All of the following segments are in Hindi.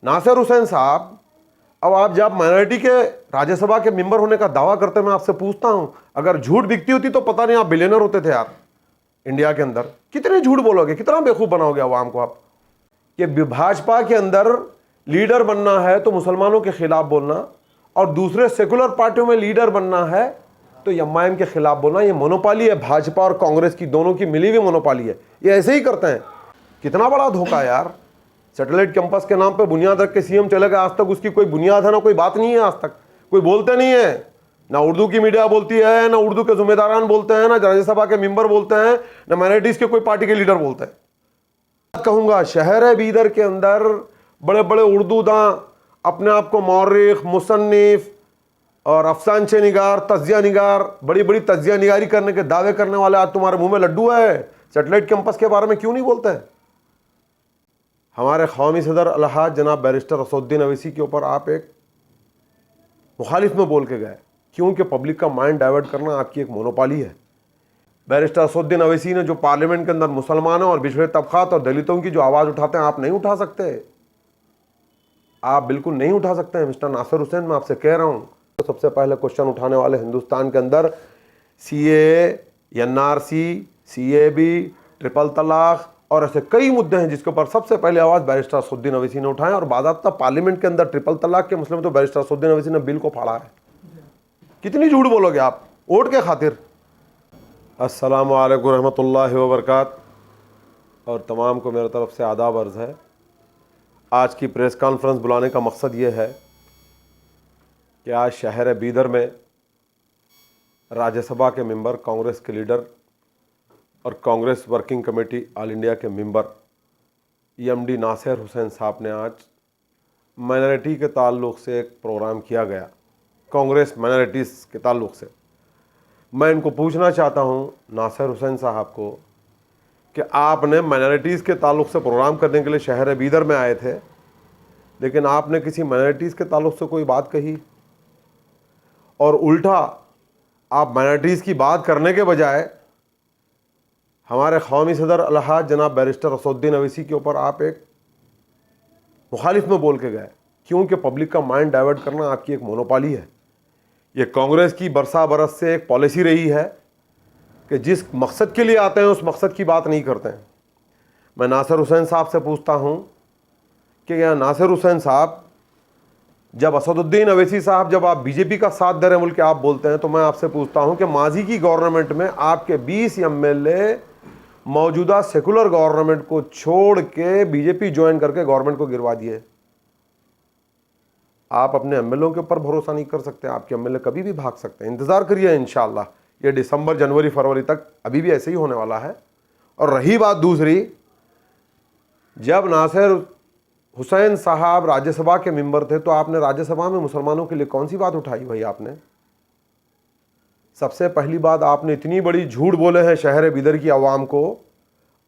नासिर हुसैन साहब, अब आप जब माइनॉरिटी के राज्यसभा के मेंबर होने का दावा करते हैं, मैं आपसे पूछता हूं, अगर झूठ बिकती होती तो पता नहीं आप बिलियनर होते थे यार। इंडिया के अंदर कितने झूठ बोलोगे, कितना बेवकूफ बनाओगे अवाम को आप। कि भाजपा के अंदर लीडर बनना है तो मुसलमानों के खिलाफ बोलना, और दूसरे सेकुलर पार्टियों में लीडर बनना है तो एमआईएम के खिलाफ बोलना। ये मोनोपाली है भाजपा और कांग्रेस की, दोनों की मिली हुई मोनोपाली है। ये ऐसे ही करते हैं। कितना बड़ा धोखा है यार। सैटेलाइट कैंपस के नाम पे बुनियाद रख के सीएम चले गए, आज तक उसकी कोई बुनियाद है ना कोई बात नहीं है, आज तक कोई बोलते नहीं है, ना उर्दू की मीडिया बोलती है, ना उर्दू के जिम्मेदारान बोलते हैं, ना राज्यसभा के मेंबर बोलते हैं, ना माइनॉरिटीज के कोई पार्टी के लीडर बोलते हैं। कहूंगा शहर है बीदर के अंदर बड़े बड़े उर्दू दां अपने आप को मौर्रिख, मुसन्निफ और अफसानचे निगार, तजिया निगार, बड़ी बड़ी तजिया निगारी करने के दावे करने वाले आज तुम्हारे मुंह में लड्डू है। सैटेलाइट कैंपस के बारे में क्यों नहीं बोलते? हमारे कौमी सदर अलहाज जनाब बैरिस्टर असदुद्दीन अवैसी के ऊपर आप एक मुखालिफ में बोल के गए, क्योंकि पब्लिक का माइंड डाइवर्ट करना आपकी एक मोनोपाली है। बैरिस्टर असदुद्दीन अवैसी ने जो पार्लियामेंट के अंदर मुसलमानों और पिछड़े तबकात और दलितों की जो आवाज़ उठाते हैं, आप नहीं उठा सकते, आप बिल्कुल नहीं उठा सकते हैं। मिस्टर नासिर हुसैन, मैं आपसे कह रहा हूँ, तो सबसे पहले क्वेश्चन उठाने वाले हिंदुस्तान के अंदर सीए, एनआरसी, सीएबी, ट्रिपल तलाक और ऐसे कई मुद्दे हैं जिसके ऊपर सबसे पहले आवाज़ बैरिस्टर असदुद्दीन अवैसी ने उठाए। और बाकायदा पार्लियामेंट के अंदर ट्रिपल तलाक के मसले में तो बैरिस्टर असदुद्दीन अवैसी ने बिल को फाड़ा है। कितनी झूठ बोलोगे आप वोट के खातिर। अस्सलामु अलैकुम रहमतुल्लाहि व बरकातहू। और तमाम को मेरी तरफ से आदाब अर्ज़ है। आज की प्रेस कॉन्फ्रेंस बुलाने का मकसद ये है कि आज शहर बीदर में राज्यसभा के मेंबर, कांग्रेस के लीडर और Congress working committee all India के मेंबर EMD नासिर हुसैन साहब ने आज माइनॉरिटी के ताल्लुक़ से एक प्रोग्राम किया गया, कांग्रेस माइनॉरिटीज़ के ताल्लुक़ से। मैं इनको पूछना चाहता हूँ नासिर हुसैन साहब को कि आपने माइनॉरिटीज़ के ताल्लुक़ से प्रोग्राम करने के लिए शहर बीदर में आए थे, लेकिन आपने किसी माइनॉरिटीज़ के ताल्लुक़ से कोई बात कही, और उल्टा आप माइनॉरिटीज़ की बात करने के बजाय हमारे कौमी सदर अलहाज जनाब बैरिस्टर असदुद्दीन अवैसी के ऊपर आप एक मुखालिफ में बोल के गए, क्योंकि पब्लिक का माइंड डाइवर्ट करना आपकी एक मोनोपाली है। ये कांग्रेस की बरसा बरस से एक पॉलिसी रही है कि जिस मकसद के लिए आते हैं उस मकसद की बात नहीं करते हैं। मैं नासिर हुसैन साहब से पूछता हूँ कि क्या नासिर हुसैन साहब, जब असदुद्दीन अवैसी साहब, जब आप बीजेपी का साथ दे रहे हैं बोल के आप बोलते हैं, तो मैं आपसे पूछता हूँ कि माजी की गवर्नमेंट में आपके 20 MLA मौजूदा सेकुलर गवर्नमेंट को छोड़ के बीजेपी ज्वाइन करके गवर्नमेंट को गिरवा दिए। आप अपने MLA के ऊपर भरोसा नहीं कर सकते, आपके MLA कभी भी भाग सकते हैं। इंतज़ार करिए, इंशाअल्लाह ये दिसंबर, जनवरी, फरवरी तक अभी भी ऐसे ही होने वाला है। और रही बात दूसरी, जब नासिर हुसैन साहब राज्यसभा के मेंबर थे तो आपने राज्यसभा में मुसलमानों के लिए कौन सी बात उठाई भाई? आपने सबसे पहली बात, आपने इतनी बड़ी झूठ बोले हैं शहर बीदर की आवाम को।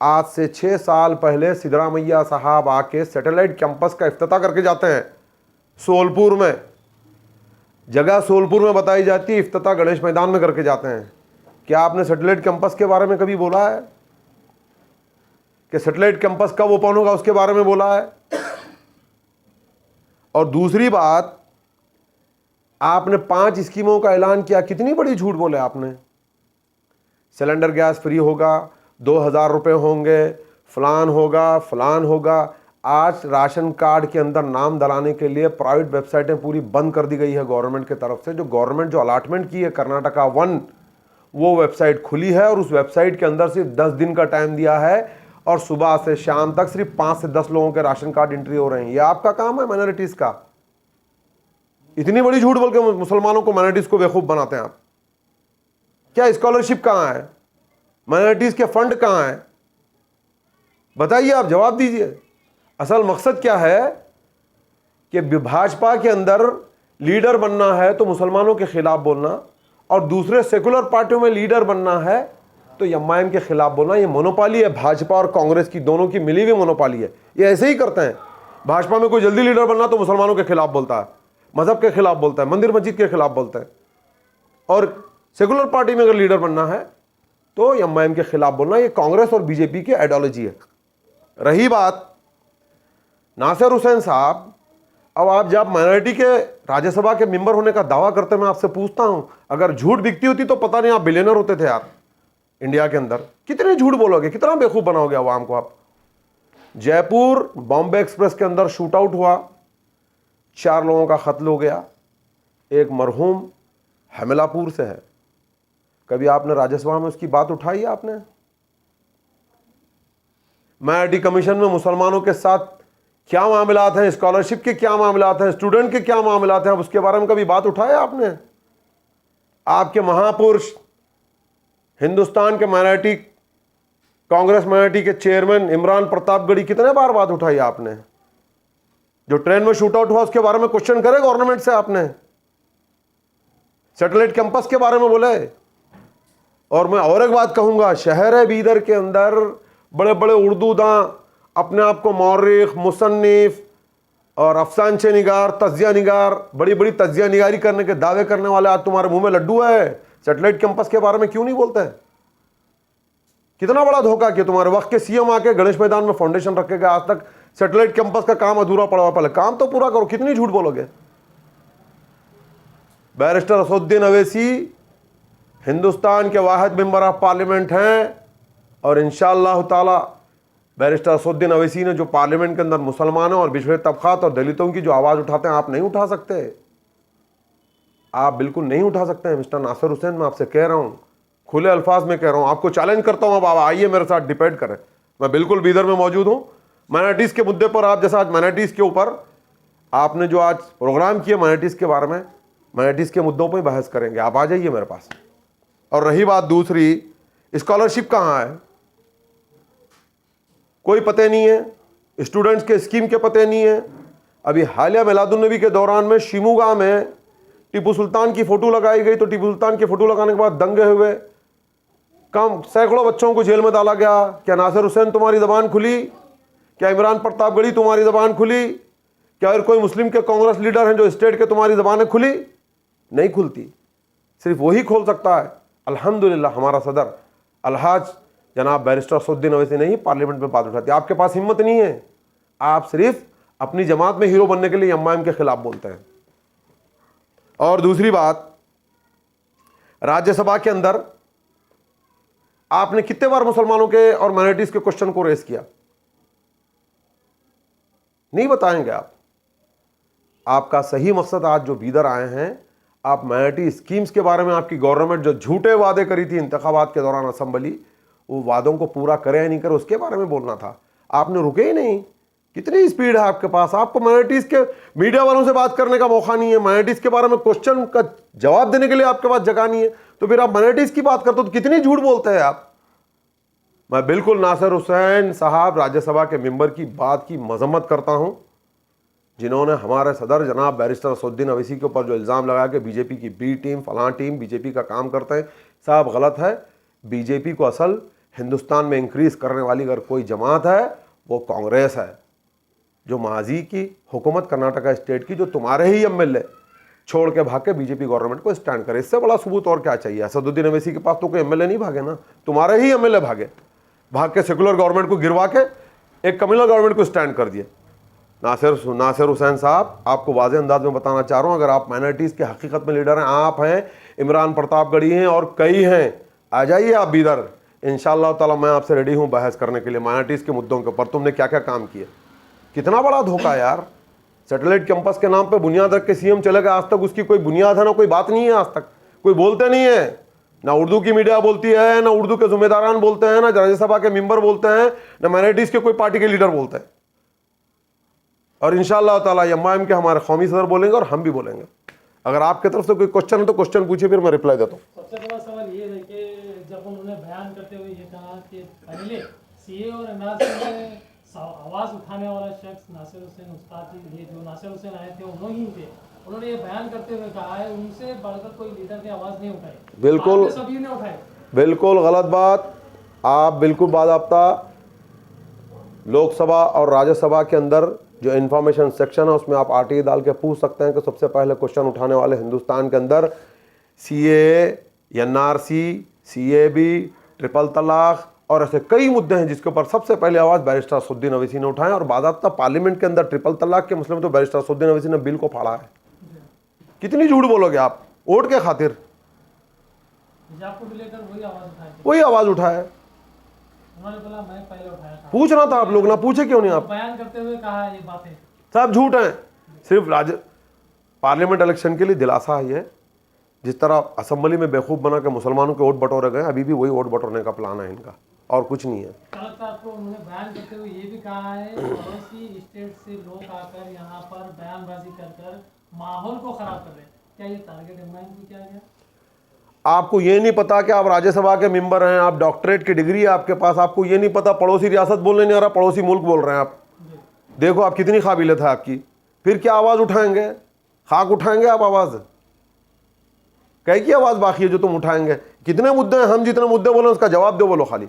आज से 6 साल पहले सिद्धरामैया साहब आके सैटेलाइट कैंपस का इफ्तिताह करके जाते हैं सोलपुर में। जगह सोलपुर में बताई जाती है, इफ्तिताह गणेश मैदान में करके जाते हैं। क्या आपने सैटेलाइट कैंपस के बारे में कभी बोला है कि सैटेलाइट कैंपस कब ओपन होगा उसके बारे में बोला है? और दूसरी बात, आपने 5 स्कीमों का ऐलान किया, कितनी बड़ी झूठ बोले आपने। सिलेंडर गैस फ्री होगा, 2000 रुपये होंगे, फलान होगा, फलान होगा। आज राशन कार्ड के अंदर नाम डलाने के लिए प्राइवेट वेबसाइटें पूरी बंद कर दी गई है गवर्नमेंट की तरफ से। जो गवर्नमेंट जो अलाटमेंट की है कर्नाटका 1, वो वेबसाइट खुली है और उस वेबसाइट के अंदर सिर्फ 10 दिन का टाइम दिया है, और सुबह से शाम तक सिर्फ 5 से 10 लोगों के राशन कार्ड एंट्री हो रहे हैं। ये आपका काम है माइनॉरिटीज़ का। इतनी बड़ी झूठ बोल के मुसलमानों को, माइनॉरिटीज़ को बेवकूफ़ बनाते हैं आप। क्या स्कॉलरशिप कहाँ है? माइनॉरिटीज़ के फंड कहाँ हैं? बताइए, आप जवाब दीजिए। असल मकसद क्या है कि भाजपा के अंदर लीडर बनना है तो मुसलमानों के खिलाफ बोलना, और दूसरे सेकुलर पार्टियों में लीडर बनना है तो एमआईएम के खिलाफ बोलना। ये मोनोपाली है भाजपा और कांग्रेस की, दोनों की मिली हुई मोनोपाली है। ये ऐसे ही करते हैं। भाजपा में कोई जल्दी लीडर बनना तो मुसलमानों के खिलाफ बोलता है, मजहब के खिलाफ बोलता है, मंदिर मस्जिद के खिलाफ बोलता है, और सेकुलर पार्टी में अगर लीडर बनना है तो एमआईएम के खिलाफ बोलना। ये कांग्रेस और बीजेपी की आइडियोलॉजी है। रही बात नासिर हुसैन साहब, अब आप जब माइनॉरिटी के राज्यसभा के मेंबर होने का दावा करते हैं, मैं आपसे पूछता हूं, अगर झूठ बिकती होती तो पता नहीं आप बिलियनर होते थे यार। इंडिया के अंदर कितने झूठ बोलोगे, कितना बेवकूफ बनाओगे आवाम को आप। जयपुर बॉम्बे एक्सप्रेस के अंदर शूट आउट हुआ, 4 लोगों का कत्ल हो गया, एक मरहूम हमिलापुर से है। कभी आपने राज्यसभा में उसकी बात उठाई है आपने? माइनॉरिटी कमीशन में मुसलमानों के साथ क्या मामलात हैं, स्कॉलरशिप के क्या मामलात हैं, स्टूडेंट के क्या मामलात हैं, अब उसके बारे में कभी बात उठाया आपने? आपके महापुरुष हिंदुस्तान के माइनॉरिटी कांग्रेस माइनॉरिटी के चेयरमैन इमरान प्रतापगढ़ी, कितने बार बात उठाई आपने? जो ट्रेन में शूट आउट हुआ उसके बारे में क्वेश्चन करे गवर्नमेंट से आपने? सैटेलाइट कैंपस के बारे में बोले? और मैं और एक बात कहूंगा, शहर है बीदर के अंदर बड़े बड़े उर्दू दां, अपने आप को मौर्रिख, मुसन्निफ और अफसानचे निगार, तजिया निगार, बड़ी बड़ी तजिया निगारी करने के दावे करने वाले आज तुम्हारे मुंह में लड्डू है। सैटेलाइट कैंपस के बारे में क्यों नहीं बोलते? कितना बड़ा धोखा किया। तुम्हारे वक्त के सीएम आके गणेश मैदान में फाउंडेशन रखे गए, आज तक सैटेलाइट कैंपस का काम अधूरा पड़ा हुआ। पहले काम तो पूरा करो, कितनी झूठ बोलोगे। बैरिस्टर असदुद्दीन अवैसी हिंदुस्तान के वाहिद मेंबर ऑफ पार्लियामेंट हैं, और इंशाअल्लाह ताला बैरिस्टर असदुद्दीन अवैसी ने जो पार्लियामेंट के अंदर मुसलमानों और पिछड़े तबकात और दलितों की जो आवाज़ उठाते हैं, आप नहीं उठा सकते, आप बिल्कुल नहीं उठा सकते हैं। मिस्टर नासिर हुसैन, मैं आपसे कह रहा हूँ, खुले अल्फाज में कह रहा हूँ, आपको चैलेंज करता हूँ, अब आप आइए मेरे साथ डिबेट करें। मैं बिल्कुल बीदर में मौजूद हूँ। माइनॉरिटीज़ के मुद्दे पर आप जैसा आज माइनॉरिटीज़ के ऊपर आपने जो आज प्रोग्राम किया माइनॉरिटीज़ के बारे में, माइनॉरिटीज़ के मुद्दों पर ही बहस करेंगे। आप आ जाइए मेरे पास। और रही बात दूसरी, स्कॉलरशिप कहाँ है? कोई पते नहीं है, स्टूडेंट्स के स्कीम के पते नहीं है। अभी हालिया मिलादुन्नबी के दौरान में शिमोगा में टीपू सुल्तान की फ़ोटो लगाई गई, तो टीपू सुल्तान की फ़ोटो लगाने के बाद दंगे हुए, कम सैकड़ों बच्चों को जेल में डाला गया। क्या नासिर हुसैन तुम्हारी ज़बान खुली? क्या इमरान प्रतापगढ़ी तुम्हारी ज़बान खुली? क्या और कोई मुस्लिम के कांग्रेस लीडर हैं जो स्टेट के, तुम्हारी ज़बानें खुली? नहीं खुलती, सिर्फ वही खोल सकता है। अल्हम्दुलिल्लाह हमारा सदर अलहाज जनाब बैरिस्टर असदुद्दीन अवैसी नहीं पार्लियामेंट में बात उठाती। आपके पास हिम्मत नहीं है, आप सिर्फ अपनी जमात में हीरो बनने के लिए एमआईएम के खिलाफ बोलते हैं। और दूसरी बात, राज्यसभा के अंदर आपने कितने बार मुसलमानों के और माइनॉरिटीज के क्वेश्चन को रेस किया? नहीं बताएंगे आप। आपका सही मकसद, आज जो बीदर आए हैं, आप माइनॉरिटी स्कीम्स के बारे में, आपकी गवर्नमेंट जो झूठे वादे करी थी इंतखाबात के दौरान असेंबली, वो वादों को पूरा करे या नहीं करे उसके बारे में बोलना था। आपने रुके ही नहीं। कितनी स्पीड है आपके पास? आपको माइनॉरिटीज़ के मीडिया वालों से बात करने का मौका नहीं है, माइनॉरिटीज़ के बारे में क्वेश्चन का जवाब देने के लिए आपके पास जगह नहीं है, तो फिर आप माइनॉरिटीज़ की बात करते हो तो कितनी झूठ बोलते हैं आप। मैं बिल्कुल नासिर हुसैन साहब राज्यसभा के मेंबर की बात की मजम्मत करता हूं, जिन्होंने हमारे सदर जनाब बैरिस्टर असदुद्दीन अवैसी के ऊपर जो इल्ज़ाम लगा कि बीजेपी की बी टीम, फलां टीम बीजेपी का काम करते हैं। साहब गलत है। बीजेपी को असल हिंदुस्तान में इंक्रीज़ करने वाली अगर कोई जमात है वो कांग्रेस है, जो माजी की हुकूमत कर्नाटका स्टेट की, जो तुम्हारे ही एमएलए छोड़ के भाग के बीजेपी गवर्नमेंट को स्टैंड करे। इससे बड़ा सबूत और क्या चाहिए? असदुद्दीन अवैसी के पास तो कोई एमएलए नहीं भागे ना, तुम्हारे ही एमएलए भागे, भाग के सेकुलर गवर्नमेंट को गिरवा के एक कम्युनल गवर्नमेंट को स्टैंड कर दिए। नासिर हुसैन साहब, आपको वाज़ेह अंदाज में बताना चाह रहा हूँ, अगर आप माइनॉरिटीज़ के हकीकत में लीडर हैं, आप हैं, इमरान प्रतापगढ़ी हैं और कई हैं, आ जाइए आप बीदर। इंशाअल्लाह ताला मैं आपसे रेडी हूँ बहस करने के लिए माइनॉरिटीज़ के मुद्दों के ऊपर। तुमने क्या क्या काम किए? कितना बड़ा धोखा यार। सैटेलाइट कैंपस के नाम पे बुनियाद रख के सीएम चले गए, आज तक उसकी कोई बुनियाद है ना कोई बात नहीं है, आज तक कोई बोलते नहीं है। ना उर्दू की मीडिया बोलती है, ना उर्दू के जिम्मेदारान बोलते हैं, ना राज्यसभा के मेंबर बोलते हैं, ना माइनॉरिटीज़ के कोई पार्टी के लीडर बोलते हैं। और इंशाअल्लाह ताला एमआईएम के हमारे कौमी सदर बोलेंगे और हम भी बोलेंगे। अगर आपकी तरफ से कोई क्वेश्चन है तो क्वेश्चन पूछिए, फिर मैं रिप्लाई देता हूँ। सबसे बड़ा सवाल ये है कि जब उन्होंने बयान करते हुए ये कहा कि पहले सीए और एनआरसी में आवाज़ उठाने वाला शख्स नासिर हुसैन उस्ताद जी, ये जो नासिर हुसैन आए थे उन्होंने थे, उन्होंने ये बयान करते हुए कहा है उनसे बढ़कर कोई लीडर ने आवाज़ नहीं उठाई। बिल्कुल सभी ने उठाई। बिल्कुल गलत बात। आप बिल्कुल बाज़ाब्ता लोकसभा और राज्यसभा के अंदर जो इन्फॉर्मेशन सेक्शन है उसमें आप आरटीई डाल के पूछ सकते हैं कि सबसे पहले क्वेश्चन उठाने वाले हिंदुस्तान के अंदर सीए, एनआरसी, सीएबी, ट्रिपल तलाक और ऐसे कई मुद्दे हैं जिसके ऊपर सबसे पहले आवाज़ बैरिस्टर असदुद्दीन अवैसी ने उठाया, और बाकायदा पार्लियामेंट के अंदर ट्रिपल तलाक के मसले में तो बैरिस्टर असदुद्दीन अवैसी ने बिल को फाड़ा है। कितनी झूठ बोलोगे आप वोट के खातिर? हिजाब को भी लेकर वही आवाज़ उठाया। उन्होंने बोला मैं पहले उठाया था। पूछना था आप लोग, ना पूछे क्यों नहीं आप? बयान करते हुए कहा ये बातें सब झूठ हैं। सिर्फ पार्लियामेंट इलेक्शन के लिए दिलासा है ये। जिस तरह असेंबली में बेवकूफ़ बना के मुसलमानों के वोट बटोरे गए, अभी भी वही वोट बटोरने का प्लान है इनका, और कुछ नहीं है। आपको उन्होंने बयान करते हुए ये भी कहा है पड़ोसी स्टेट से लोग आकर यहाँ पर बयानबाजी कर माहौल को खराब कर रहे हैं, क्या ये टारगेट इन माइंड किया गया? आपको ये नहीं पता कि आप राज्यसभा के मेंबर हैं, आप डॉक्टरेट की डिग्री है आपके पास, आपको ये नहीं पता पड़ोसी रियासत बोलने नहीं आ रहा, पड़ोसी मुल्क बोल रहे हैं आप। देखो आप कितनी काबिलियत है आपकी, फिर क्या आवाज़ उठाएंगे? खाक उठाएंगे आप आवाज़? कह की आवाज़ बाकी है जो तुम उठाएंगे? कितने मुद्दे हैं, हम जितने मुद्दे बोले उसका जवाब दो, बोलो खाली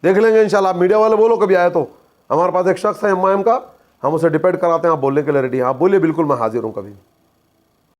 देख लेंगे इंशाल्लाह। आप मीडिया वाले बोलो कभी आए तो, हमारे पास एक शख्स है एमआईएम का, हम उसे डिपेंड कराते हैं, आप बोलने के लिए रेडी हैं, आप बोलिए बिल्कुल मैं हाजिर हूँ कभी।